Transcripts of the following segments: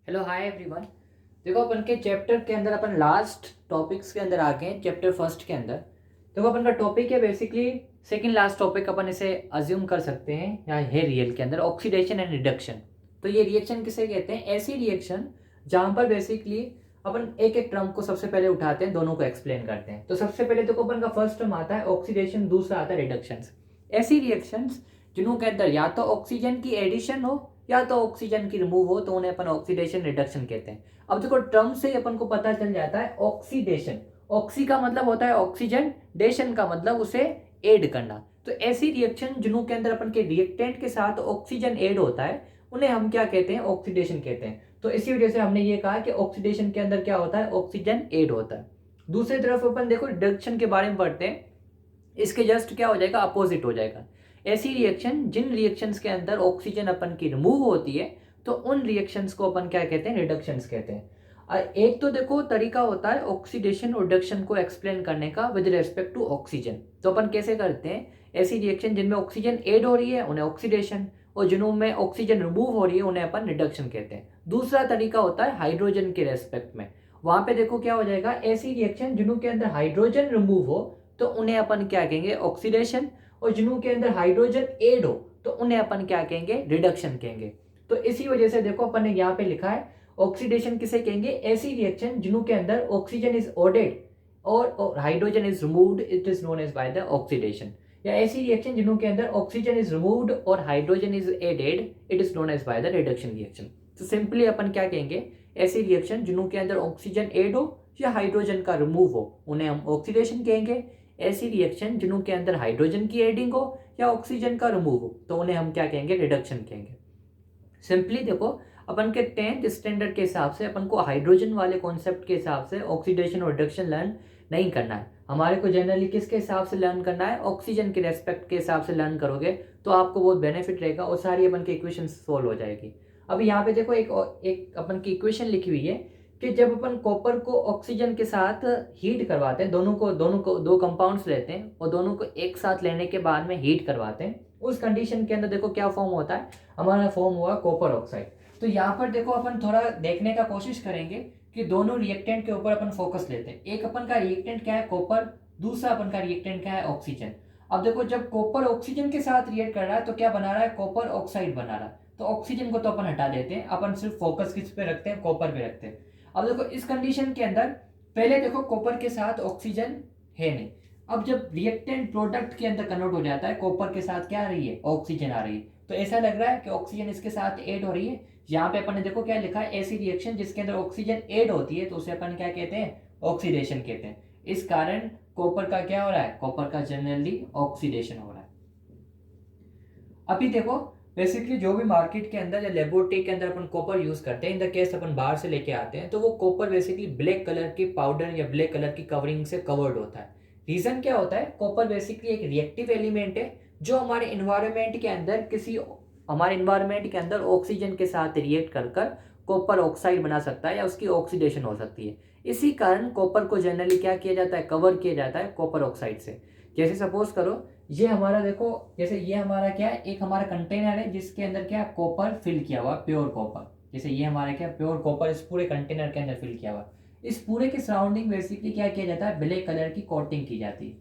Hello hi everyone. देखो अपन के chapter के अंदर अपन लास्ट टॉपिक्स के अंदर आ गए हैं, चैप्टर फर्स्ट के अंदर। देखो अपन का टॉपिक है बेसिकली सेकंड लास्ट टॉपिक, अपन इसे अज्यूम कर सकते हैं या है रियल के अंदर, ऑक्सीडेशन एंड रिडक्शन। तो ये रिएक्शन किसे कहते हैं? ऐसी रिएक्शन जहां पर बेसिकली अपन एक एक टर्म को सबसे पहले उठाते हैं, दोनों को एक्सप्लेन करते हैं। तो सबसे पहले देखो अपन का फर्स्ट टर्म आता है ऑक्सीडेशन, दूसरा आता है रिडक्शन। ऐसी रिएक्शंस जिन्हों के अंदर या तो ऑक्सीजन की एडिशन हो या तो ऑक्सीजन की रिमूव हो, तो उन्हें अपन ऑक्सीडेशन रिडक्शन कहते हैं। अब देखो टर्म से अपन को पता चल जाता है ऑक्सीडेशन, ऑक्सी का मतलब होता है ऑक्सीजन, डेशन का मतलब उसे ऐड करना। तो ऐसी रिएक्शन जिन्हों के अंदर अपन के रिएक्टेंट के साथ ऑक्सीजन ऐड होता है उन्हें हम क्या कहते हैं? ऑक्सीडेशन कहते हैं। तो इसी वजह से हमने ये कहा कि ऑक्सीडेशन के अंदर क्या होता है? ऑक्सीजन ऐड होता है। दूसरी तरफ अपन देखो रिडक्शन के बारे में पढ़ते हैं, इसके जस्ट क्या हो जाएगा? अपोजिट हो जाएगा। ऐसी रिएक्शन जिन रिएक्शंस के अंदर ऑक्सीजन अपन की रिमूव होती है तो उन रिएक्शंस को अपन क्या कहते हैं? रिडक्शंस कहते हैं। एक तो देखो तरीका होता है ऑक्सीडेशन और रिडक्शन को एक्सप्लेन करने का विद रेस्पेक्ट टू ऑक्सीजन। तो अपन कैसे करते हैं? ऐसी रिएक्शन जिनमें ऑक्सीजन ऐड हो रही है उन्हें ऑक्सीडेशन, और जिनमें ऑक्सीजन रिमूव हो रही है उन्हें अपन रिडक्शन कहते हैं। दूसरा तरीका होता है हाइड्रोजन के रेस्पेक्ट में। वहां पे देखो क्या हो जाएगा? ऐसी रिएक्शन जिनों के अंदर हाइड्रोजन रिमूव हो तो उन्हें अपन क्या कहेंगे? ऑक्सीडेशन, और जिनों के अंदर हाइड्रोजन ऐड हो तो उन्हें अपन क्या कहेंगे? रिडक्शन कहेंगे। तो इसी वजह से देखो अपन ने यहाँ पे लिखा है ऑक्सीडेशन किसे कहेंगे? ऐसी रिएक्शन जिनों के अंदर ऑक्सीजन इज ओडेड और hydrogen is removed, it is known as by the oxidation. या ऐसी रिएक्शन जिनों के अंदर ऑक्सीजन इज रिमूव्ड और hydrogen is added, it is known as by the reduction reaction. तो सिंपली अपन क्या कहेंगे? ऐसी रिएक्शन जिनों के अंदर ऑक्सीजन ऐड हो या हाइड्रोजन का रिमूव हो उन्हें हम ऑक्सीडेशन कहेंगे। ऐसी रिएक्शन जिनों के अंदर हाइड्रोजन की एडिंग हो या ऑक्सीजन का रिमूव हो तो उन्हें हम क्या कहेंगे? रिडक्शन कहेंगे। सिंपली देखो अपन के 10th स्टैंडर्ड के हिसाब से अपन को हाइड्रोजन वाले कॉन्सेप्ट के हिसाब से ऑक्सीडेशन और रिडक्शन लर्न नहीं करना है। हमारे को जनरली किसके हिसाब से लर्न करना है? ऑक्सीजन के रेस्पेक्ट के हिसाब से लर्न करोगे तो आपको बहुत बेनिफिट रहेगा और सारी अपन की इक्वेशन सोल्व हो जाएगी। अभी यहाँ पे देखो एक अपन की इक्वेशन लिखी हुई है कि जब अपन कॉपर को ऑक्सीजन के साथ हीट करवाते हैं, दोनों को दो कंपाउंड्स लेते हैं और दोनों को एक साथ लेने के बाद में हीट करवाते हैं, उस कंडीशन के अंदर देखो क्या फॉर्म होता है? हमारा फॉर्म हुआ कॉपर ऑक्साइड। तो यहाँ पर देखो अपन थोड़ा देखने का कोशिश करेंगे कि दोनों रिएक्टेंट के ऊपर अपन फोकस लेते हैं। एक अपन का रिएक्टेंट क्या है? कॉपर। दूसरा अपन का रिएक्टेंट क्या है? ऑक्सीजन। अब देखो जब कॉपर ऑक्सीजन के साथ रिएक्ट कर रहा है तो क्या बना रहा है? कॉपर ऑक्साइड बना रहा है। तो ऑक्सीजन को तो अपन हटा देते हैं, अपन सिर्फ फोकस किस पे रखते हैं? कॉपर पे रखते हैं। अब देखो इस कंडीशन के अंदर पहले देखो कॉपर के साथ ऑक्सीजन है नहीं। अब जब रिएक्टेंट प्रोडक्ट के अंदर कन्वर्ट हो जाता है, कॉपर के साथ क्या आ रही है? ऑक्सीजन आ रही है। तो ऐसा लग रहा है कि ऑक्सीजन इसके साथ ऐड हो रही है। यहाँ पे अपन ने देखो क्या लिखा है? ऐसी रिएक्शन जिसके अंदर ऑक्सीजन ऐड होती है तो उसे अपन क्या कहते हैं? ऑक्सीडेशन कहते हैं। इस कारण कॉपर का क्या हो रहा है? कॉपर का जनरली ऑक्सीडेशन हो रहा है। अभी देखो बेसिकली जो भी मार्केट के अंदर या लेबोरेटरी के अंदर अपन कॉपर यूज करते हैं, इन द केस अपन बाहर से लेके आते हैं तो वो कॉपर बेसिकली ब्लैक कलर की पाउडर या ब्लैक कलर की कवरिंग से कवर्ड होता है। रीजन क्या होता है? कॉपर बेसिकली एक रिएक्टिव एलिमेंट है जो हमारे इन्वायरमेंट के अंदर ऑक्सीजन के साथ रिएक्ट कर कर कॉपर ऑक्साइड बना सकता है या उसकी ऑक्सीडेशन हो सकती है। इसी कारण कॉपर को जनरली क्या किया जाता है? कवर किया जाता है कॉपर ऑक्साइड से। जैसे सपोज करो ये हमारा देखो, जैसे ये हमारा क्या है? एक हमारा कंटेनर है जिसके अंदर क्या? कॉपर फिल किया हुआ, प्योर कॉपर। जैसे ये हमारा क्या? प्योर कॉपर इस पूरे कंटेनर के अंदर फिल किया हुआ। इस पूरे के सराउंडिंग बेसिकली क्या किया जाता है? ब्लैक कलर की कोटिंग की जाती है।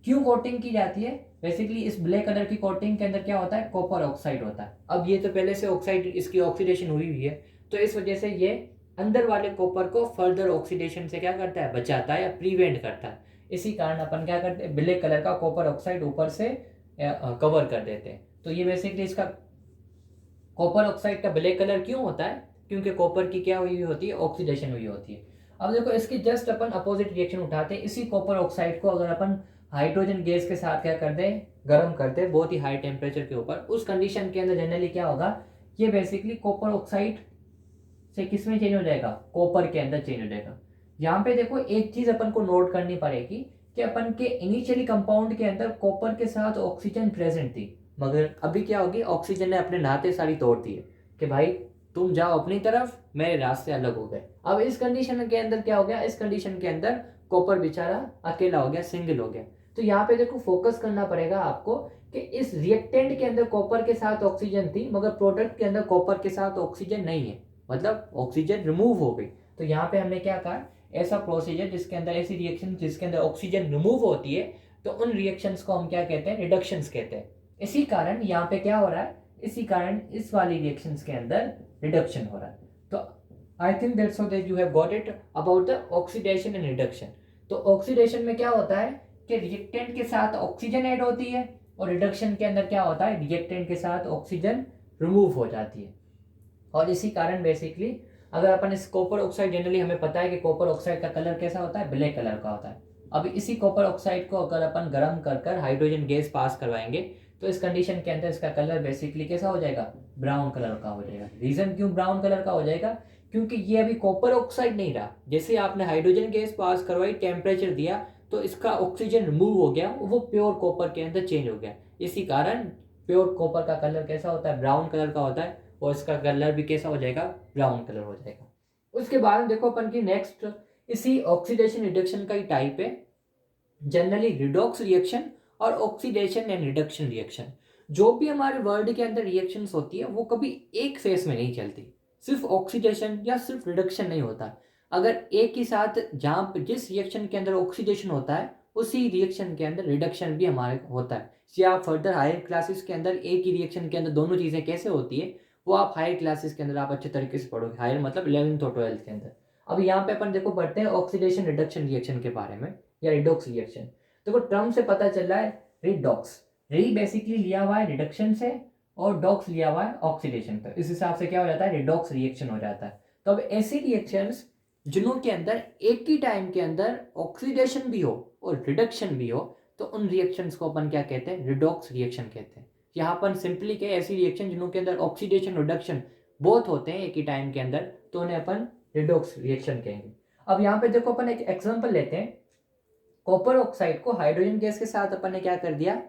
क्यों कोटिंग की जाती है? बेसिकली इस ब्लैक कलर की कोटिंग के अंदर क्या होता है? कॉपर ऑक्साइड होता है। अब ये तो पहले से ऑक्साइड, इसकी ऑक्सीडेशन हुई हुई है तो इस वजह से ये अंदर वाले कॉपर को फर्दर ऑक्सीडेशन से क्या करता है? बचाता है या प्रिवेंट करता है। इसी कारण अपन क्या करते हैं? ब्लैक कलर का कॉपर ऑक्साइड ऊपर से कवर कर देते हैं। तो ये बेसिकली इसका कॉपर ऑक्साइड का ब्लैक कलर क्यों होता है? क्योंकि कॉपर की क्या हुई होती है? ऑक्सीडेशन हुई होती है। अब देखो इसकी जस्ट अपन अपोजिट रिएक्शन उठाते हैं। इसी कॉपर ऑक्साइड को अगर अपन हाइड्रोजन गैस के साथ क्या करते हैं? गर्म करते हैं बहुत ही हाई टेम्परेचर के ऊपर। उस कंडीशन के अंदर जनरली क्या होगा? ये बेसिकली कॉपर ऑक्साइड से किस में चेंज हो जाएगा? कॉपर के अंदर चेंज हो जाएगा। यहाँ पे देखो एक चीज अपन को नोट करनी पड़ेगी कि अपन के इनिशियली कंपाउंड के अंदर कॉपर के साथ ऑक्सीजन प्रेजेंट थी, मगर अभी क्या होगी? ऑक्सीजन ने अपने नाते सारी तोड़ दी है कि भाई तुम जाओ अपनी तरफ, मेरे रास्ते अलग हो गए। अब इस कंडीशन के अंदर क्या हो गया? इस कंडीशन के अंदर कॉपर बेचारा अकेला हो गया, सिंगल हो गया। तो यहाँ पे देखो फोकस करना पड़ेगा आपको कि इस रिएक्टेंट के अंदर कॉपर के साथ ऑक्सीजन थी मगर प्रोडक्ट के अंदर कॉपर के साथ ऑक्सीजन नहीं है। मतलब ऑक्सीजन रिमूव हो गई। तो यहाँ पे हमने क्या कहा, ऐसा प्रोसीजर जिसके अंदर, ऐसी रिएक्शन जिसके अंदर ऑक्सीजन रिमूव होती है, तो उन रिएक्शंस को हम क्या कहते हैं, रिडक्शंस कहते हैं। इसी कारण यहाँ पे क्या हो रहा है, इसी कारण इस वाली रिएक्शंस के अंदर रिडक्शन हो रहा है। तो I think that's how that you have got it about the oxidation and reduction. तो ऑक्सीडेशन में क्या होता है कि रिएक्टेंट के साथ ऑक्सीजन ऐड होती है, और रिडक्शन के अंदर क्या होता है, रिएक्टेंट के साथ ऑक्सीजन रिमूव हो जाती है। और इसी कारण बेसिकली अगर अपन इस कॉपर ऑक्साइड, जनरली हमें पता है कि कॉपर ऑक्साइड का कलर कैसा होता है, ब्लैक कलर का होता है। अब इसी कॉपर ऑक्साइड को अगर अपन गर्म कर कर हाइड्रोजन गैस पास करवाएंगे, तो इस कंडीशन के अंदर इसका कलर बेसिकली कैसा हो जाएगा, ब्राउन कलर का हो जाएगा। रीजन क्यों ब्राउन कलर का हो जाएगा, क्योंकि ये अभी कॉपर ऑक्साइड नहीं रहा। जैसे आपने हाइड्रोजन गैस पास करवाई, टेम्परेचर दिया, तो इसका ऑक्सीजन रिमूव हो गया, वो प्योर कॉपर के अंदर चेंज हो गया। इसी कारण प्योर कॉपर का कलर कैसा होता है, ब्राउन कलर का होता है, और इसका कलर भी कैसा हो जाएगा, ब्राउन कलर हो जाएगा। उसके बाद में देखो अपन की नेक्स्ट, इसी ऑक्सीडेशन रिडक्शन का ही टाइप है जनरली रिडॉक्स रिएक्शन और ऑक्सीडेशन एंड रिडक्शन रिएक्शन। जो भी हमारे वर्ल्ड के अंदर रिएक्शंस होती है वो कभी एक फेस में नहीं चलती। सिर्फ ऑक्सीडेशन या सिर्फ रिडक्शन नहीं होता। अगर एक ही साथ जहाँ जिस रिएक्शन के अंदर ऑक्सीडेशन होता है, उसी रिएक्शन के अंदर रिडक्शन भी हमारे होता है। या फर्दर हायर क्लासेस के अंदर एक ही रिएक्शन के अंदर दोनों चीज़ें कैसे होती है, वो आप हायर क्लासेस के अंदर आप अच्छे तरीके से पढ़ोगे। हायर मतलब 11th और 12th के अंदर। अब यहाँ पे अपन देखो पढ़ते हैं ऑक्सीडेशन रिडक्शन रिएक्शन के बारे में, या रिडॉक्स रिएक्शन। देखो टर्म से पता चल रहा है रिडॉक्स, री बेसिकली लिया हुआ है रिडक्शन से, और डॉक्स लिया हुआ है ऑक्सीडेशन पर। इस हिसाब से क्या हो जाता है, रिडॉक्स रिएक्शन हो जाता है। तो अब ऐसी रिएक्शंस जिनके अंदर एक ही टाइम के अंदर ऑक्सीडेशन भी हो और रिडक्शन भी हो, तो उन रिएक्शंस को अपन क्या कहते हैं, रिडॉक्स रिएक्शन कहते हैं। यहाँ अपन सिंपली क्या, ऐसी रिएक्शन जिनके अंदर ऑक्सीडेशन रिडक्शन बहुत होते हैं एक ही टाइम के अंदर, तो उन्हें अपन रिडॉक्स रिएक्शन कहेंगे। अब यहाँ पे देखो अपन एक एग्जांपल लेते हैं। कॉपर ऑक्साइड को हाइड्रोजन गैस के साथ अपन ने क्या कर दिया,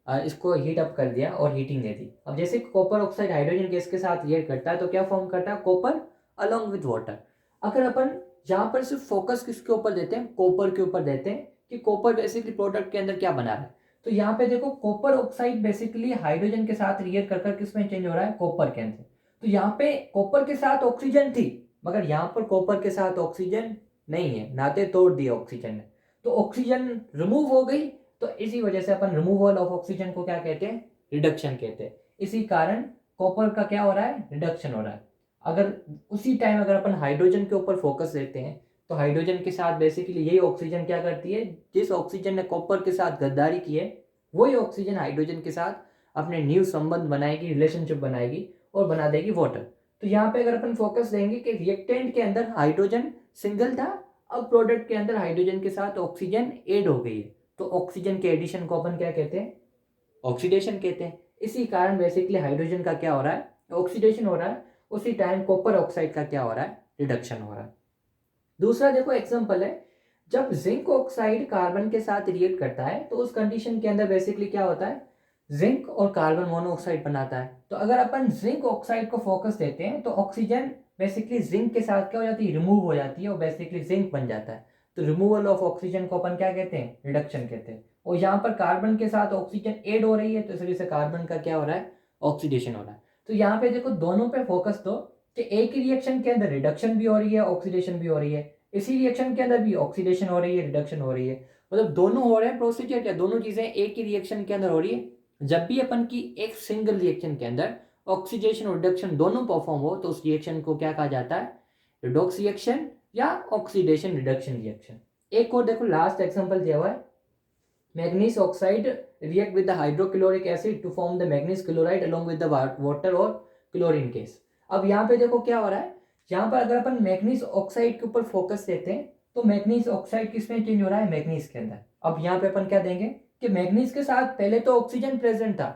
इसको हीट अप कर दिया और हीटिंग दे दी। अब जैसे कॉपर ऑक्साइड हाइड्रोजन गैस के साथ रिएक्ट करता है, तो क्या फॉर्म करता है, कॉपर अलोंग विद वाटर। अगर अपन यहाँ पर सिर्फ फोकस किसके ऊपर देते हैं, कॉपर के ऊपर देते हैं कि कॉपर बेसिकली प्रोडक्ट के अंदर क्या बना रहा है, तो यहाँ पे देखो कॉपर ऑक्साइड बेसिकली हाइड्रोजन के साथ रिएक्ट कर किस में चेंज हो रहा है, कॉपर के अंदर। तो यहाँ पे कॉपर के साथ ऑक्सीजन थी, मगर यहाँ पर कॉपर के साथ ऑक्सीजन नहीं है, नाते तोड़ दिया ऑक्सीजन ने, तो ऑक्सीजन रिमूव हो गई। तो इसी वजह से अपन रिमूवल ऑफ ऑक्सीजन को क्या कहते हैं, रिडक्शन कहते हैं। इसी कारण कॉपर का क्या हो रहा है, रिडक्शन हो रहा है। अगर उसी टाइम अगर अपन हाइड्रोजन के ऊपर फोकस देते हैं, तो हाइड्रोजन के साथ बेसिकली यही ऑक्सीजन क्या करती है, जिस ऑक्सीजन ने कॉपर के साथ गद्दारी की है, वही ऑक्सीजन हाइड्रोजन के साथ अपने न्यू संबंध बनाएगी, रिलेशनशिप बनाएगी और बना देगी वाटर। तो यहाँ पे अगर अपन फोकस देंगे कि रिएक्टेंट के अंदर हाइड्रोजन सिंगल था, अब प्रोडक्ट के अंदर हाइड्रोजन के साथ ऑक्सीजन ऐड हो गई है, तो ऑक्सीजन के एडिशन को अपन क्या कहते हैं, ऑक्सीडेशन कहते हैं। इसी कारण बेसिकली हाइड्रोजन का क्या हो रहा है, ऑक्सीडेशन हो रहा है। उसी टाइम कॉपर ऑक्साइड का क्या हो रहा है, रिडक्शन हो रहा है। दूसरा देखो एग्जांपल है, जब जिंक ऑक्साइड कार्बन के साथ रिएक्ट करता है, तो उस कंडीशन के अंदर बेसिकली क्या होता है, जिंक और कार्बन मोनोऑक्साइड बनाता है। तो अगर अपन जिंक ऑक्साइड को फोकस देते हैं, तो ऑक्सीजन बेसिकली जिंक के साथ क्या हो जाती है, रिमूव हो जाती है, और बेसिकली जिंक बन जाता है। तो रिमूवल ऑफ ऑक्सीजन को अपन क्या कहते हैं, रिडक्शन कहते हैं। और यहाँ पर कार्बन के साथ ऑक्सीजन ऐड हो रही है, तो इस वजह से कार्बन का क्या हो रहा है, ऑक्सीडेशन हो रहा है। तो यहाँ पे देखो दोनों पे फोकस दो कि एक ही रिएक्शन के अंदर रिडक्शन भी हो रही है, ऑक्सीडेशन भी हो रही है, इसी रिएक्शन के अंदर भी ऑक्सीडेशन हो रही है, रिडक्शन हो रही है। मतलब दोनों हो रहे हैं प्रोसीजर, या दोनों चीजें एक ही रिएक्शन के अंदर हो रही है। जब भी अपन की एक सिंगल रिएक्शन के अंदर ऑक्सीडेशन और रिडक्शन दोनों परफॉर्म हो, तो उस रिएक्शन को क्या कहा जाता है, रिडॉक्स रिएक्शन या ऑक्सीडेशन रिडक्शन रिएक्शन। एक और देखो लास्ट एग्जांपल दिया हुआ है, manganese oxide react with the hydrochloric acid to form the manganese chloride along with the water और क्लोरीन गैस। अब यहाँ पे देखो क्या हो रहा है, यहाँ पर अगर अपन मैग्नीज ऑक्साइड के ऊपर फोकस देते हैं, तो मैग्नीज ऑक्साइड किसमें चेंज हो रहा है, मैग्नीज के अंदर। अब यहाँ पे अपन क्या देंगे कि मैग्नीज के साथ पहले तो ऑक्सीजन प्रेजेंट था,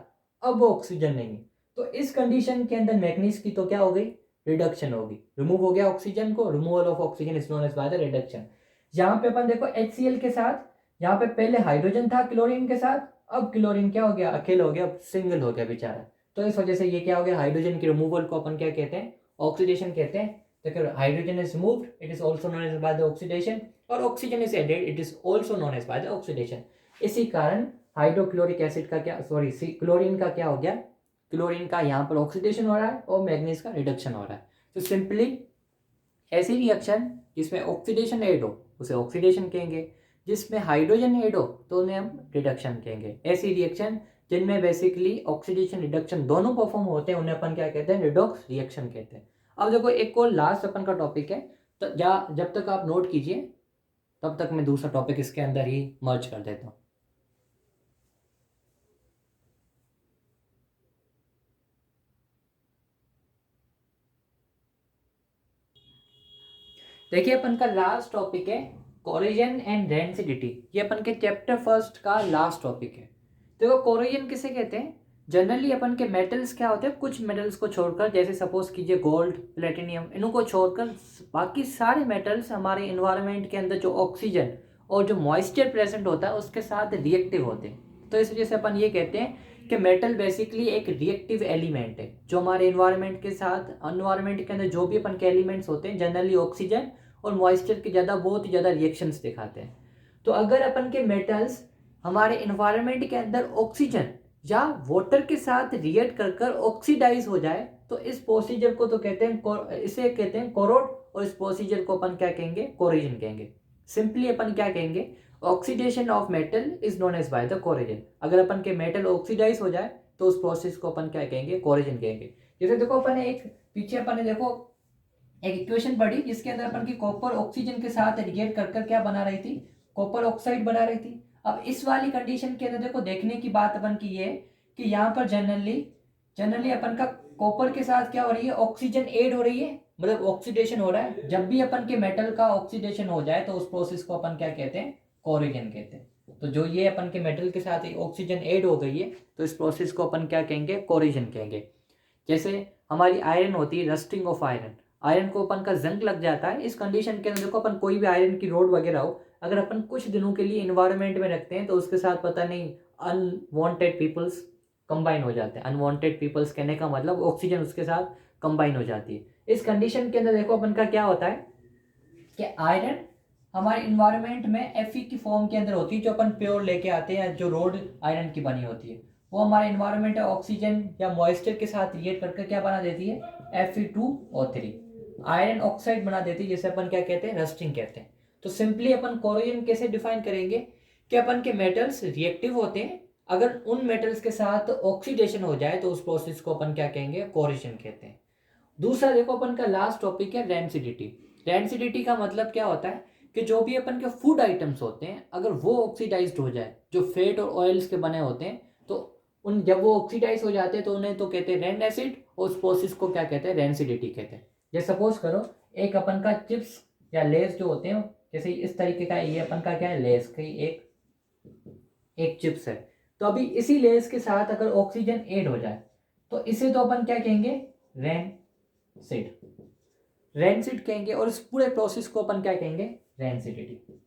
अब वो ऑक्सीजन नहीं, तो इस कंडीशन के अंदर मैग्नीज की तो क्या हो गई, रिडक्शन होगी, रिमूव हो गया ऑक्सीजन को, removal of oxygen is known as by the reduction. यहाँ पे अपन देखो HCl के साथ, यहाँ पे पहले हाइड्रोजन था क्लोरीन के साथ, अब क्लोरीन क्या हो गया, अकेला हो गया, सिंगल हो गया बेचारा। तो इस वजह से ये क्या हो गया, हाइड्रोजन की रिमूवल को अपन क्या कहते हैं, ऑक्सीडेशन कहते हैं। देखो hydrogen is removed, it is also known as by the oxidation, और oxygen is added, it is also known as by the oxidation. इसी कारण हाइड्रोक्लोरिक एसिड का क्या, क्लोरीन का क्या हो गया, क्लोरीन का यहाँ पर ऑक्सीडेशन हो रहा है और मैग्नीज का रिडक्शन हो रहा है। तो सिंपली ऐसी रिएक्शन जिसमें ऑक्सीडेशन ऐड हो उसे ऑक्सीडेशन कहेंगे, जिसमें हाइड्रोजन ऐड हो तो उन्हें हम रिडक्शन कहेंगे। ऐसी रिएक्शन जिनमें बेसिकली ऑक्सीडेशन रिडक्शन दोनों परफॉर्म होते हैं उन्हें अपन क्या कहते हैं, रिडॉक्स रिएक्शन कहते हैं। अब देखो एक और लास्ट अपन का टॉपिक है, तो जब तक आप नोट कीजिए तब तक मैं दूसरा टॉपिक इसके अंदर ही मर्ज कर देता हूँ। देखिए अपन का लास्ट टॉपिक है कोरोजन एंड डेंसिटी। ये अपन के चैप्टर फर्स्ट का लास्ट टॉपिक है। देखो कोरोजन किसे कहते हैं, जनरली अपन के मेटल्स क्या होते हैं, कुछ मेटल्स को छोड़कर, जैसे सपोज कीजिए गोल्ड, प्लेटिनियम, इनको छोड़कर बाकी सारे मेटल्स हमारे इन्वायरमेंट के अंदर जो ऑक्सीजन और जो मॉइस्चर प्रेजेंट होता है उसके साथ रिएक्टिव होते हैं। तो इस वजह से अपन ये कहते हैं कि मेटल बेसिकली एक रिएक्टिव एलिमेंट है जो हमारे इन्वायरमेंट के साथ, इन्वायरमेंट के अंदर जो भी अपन के एलिमेंट्स होते हैं जनरली ऑक्सीजन और मॉइस्चर की बहुत ही ज़्यादा रिएक्शंस दिखाते हैं। तो अगर अपन के मेटल्स हमारे इन्वायरमेंट के अंदर ऑक्सीजन या वाटर के साथ रिएक्ट कर ऑक्सीडाइज हो जाए तो इस प्रोसीजर को तो कहते हैं, इसे कहते हैं कोरोड, और इस प्रोसीजर को अपन क्या कहेंगे, कोरोजन कहेंगे। सिंपली अपन क्या कहेंगे, oxidation of metal is known as by the corrosion. अगर अपन के मेटल ऑक्सीडाइज हो जाए तो उस प्रोसेस को अपन क्या कहेंगे, कोरोजन कहेंगे। जैसे देखो अपन ने पीछे अपन ने देखो एक इक्वेशन पढ़ी जिसके अंदर अपन की कॉपर ऑक्सीजन के साथ रिएक्ट कर क्या बना रही थी, कॉपर ऑक्साइड बना रही थी। अब इस वाली कंडीशन के अंदर देखो देखने की बात अपन की ये कि यहाँ पर जनरली अपन का कॉपर के साथ क्या हो रही है, ऑक्सीजन ऐड हो रही है, मतलब ऑक्सीडेशन हो रहा है। जब भी अपन के मेटल का ऑक्सीडेशन हो जाए तो उस प्रोसेस को अपन क्या कहते हैं, कोरोजन कहते हैं। तो जो ये अपन के मेटल के साथ ऑक्सीजन ऐड हो गई है तो इस प्रोसेस को अपन क्या कहेंगे, कोरोजन कहेंगे। जैसे हमारी आयरन होती है, रस्टिंग ऑफ आयरन, आयरन को अपन का जंग लग जाता है। इस कंडीशन के अंदर देखो अपन कोई भी आयरन की रोड वगैरह हो, अगर अपन कुछ दिनों के लिए इन्वायरमेंट में रखते हैं तो उसके साथ पता नहीं अनवांटेड पीपल्स कंबाइन हो जाते हैं। अनवांटेड पीपल्स कहने का मतलब ऑक्सीजन उसके साथ कंबाइन हो जाती है। इस कंडीशन के अंदर देखो अपन का क्या होता है कि आयरन हमारे इन्वायरमेंट में Fe की फॉर्म के अंदर होती है, जो अपन प्योर लेके आते हैं, जो रोड आयरन की बनी होती है, वो हमारे इन्वायरमेंट ऑक्सीजन या मॉइस्चर के साथ रिएक्ट करके क्या बना देती है, Fe2O3 आयरन ऑक्साइड बना देती है, जिसे अपन क्या कहते हैं, रस्टिंग कहते हैं। तो सिंपली अपन कोरोजन कैसे डिफाइन करेंगे कि अपन के मेटल्स रिएक्टिव होते हैं, अगर उन मेटल्स के साथ ऑक्सीडेशन हो जाए तो उस प्रोसेस को अपन क्या कहेंगे, कोरोजन कहते हैं। दूसरा देखो अपन का लास्ट टॉपिक है डेंसिटी। डेंसिटी का मतलब क्या होता है कि जो भी अपन के फूड आइटम्स होते हैं अगर वो ऑक्सीडाइज्ड हो जाए, जो फैट और ऑयल्स के बने होते हैं, तो उन जब वो ऑक्सीडाइज हो जाते हैं तो उन्हें तो कहते हैं रेंड एसिड, और उस प्रोसेस को क्या कहते हैं, रेंसिडिटी कहते हैं। जैसे सपोज करो एक अपन का चिप्स या लेस जो होते हैं, जैसे इस तरीके का ये अपन का क्या है, लेस की एक चिप्स है, तो अभी इसी लेस के साथ अगर ऑक्सीजन ऐड हो जाए तो इसे तो अपन क्या कहेंगे, रेंसिड कहेंगे, और इस पूरे प्रोसेस को अपन क्या कहेंगे, रेंसिडिटी।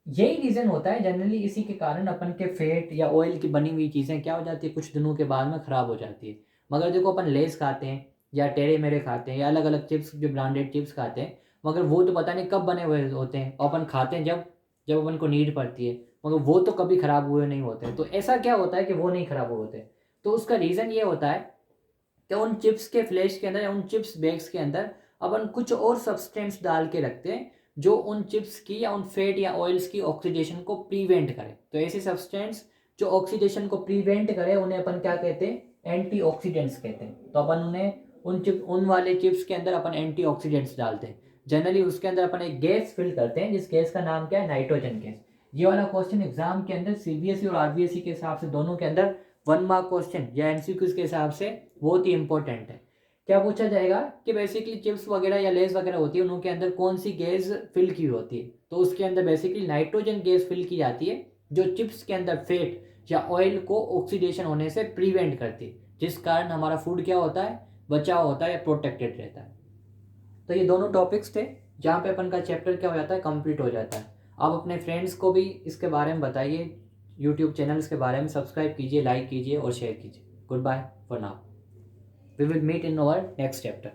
यही रीजन होता है जनरली, इसी के कारण अपन के फैट या ऑयल की बनी हुई चीज़ें क्या हो जाती है, कुछ दिनों के बाद में ख़राब हो जाती है। मगर देखो अपन लेस खाते हैं या टेढ़े मेढ़े खाते हैं या अलग अलग चिप्स, जो ब्रांडेड चिप्स खाते हैं, मगर वो तो पता नहीं कब बने हुए होते हैं, और अपन खाते हैं जब जब अपन को नीड पड़ती है, मगर वो तो कभी ख़राब हुए नहीं होते। तो ऐसा क्या होता है कि वो नहीं ख़राब होते, तो उसका रीज़न ये होता है कि उन चिप्स के फ्लैश के अंदर या उन चिप्स बैग्स के अंदर अपन कुछ और सब्सटेंस डाल के रखते हैं जो उन चिप्स की या उन फैट या ऑयल्स की ऑक्सीडेशन को प्रिवेंट करे। तो ऐसे सब्सटेंस जो ऑक्सीडेशन को प्रिवेंट करे उन्हें अपन क्या कहते हैं, एंटीऑक्सीडेंट्स कहते हैं। तो अपन उन्हें उन वाले चिप्स के अंदर अपन एंटीऑक्सीडेंट्स डालते हैं। जनरली उसके अंदर अपन एक गैस फिल करते हैं जिस गैस का नाम क्या है, नाइट्रोजन गैस। ये वाला क्वेश्चन एग्जाम के अंदर CBSE और RBSE के हिसाब से दोनों के अंदर 1 मार्क क्वेश्चन या MCQs के हिसाब से बहुत ही इंपॉर्टेंट है। क्या पूछा जाएगा कि बेसिकली चिप्स वगैरह या लेस वगैरह होती है उनके अंदर कौन सी गैस फिल की होती है, तो उसके अंदर बेसिकली नाइट्रोजन गैस फिल की जाती है, जो चिप्स के अंदर फैट या ऑयल को ऑक्सीडेशन होने से प्रिवेंट करती है, जिस कारण हमारा फूड क्या होता है, बचाव होता है या प्रोटेक्टेड रहता है। तो ये दोनों टॉपिक्स थे जहाँ पे अपन का चैप्टर क्या हो जाता है, कंप्लीट हो जाता है। आप अपने फ्रेंड्स को भी इसके बारे में बताइए, यूट्यूब चैनल्स के बारे में सब्सक्राइब कीजिए, लाइक कीजिए और शेयर कीजिए। Good bye for now, we will meet in our next chapter.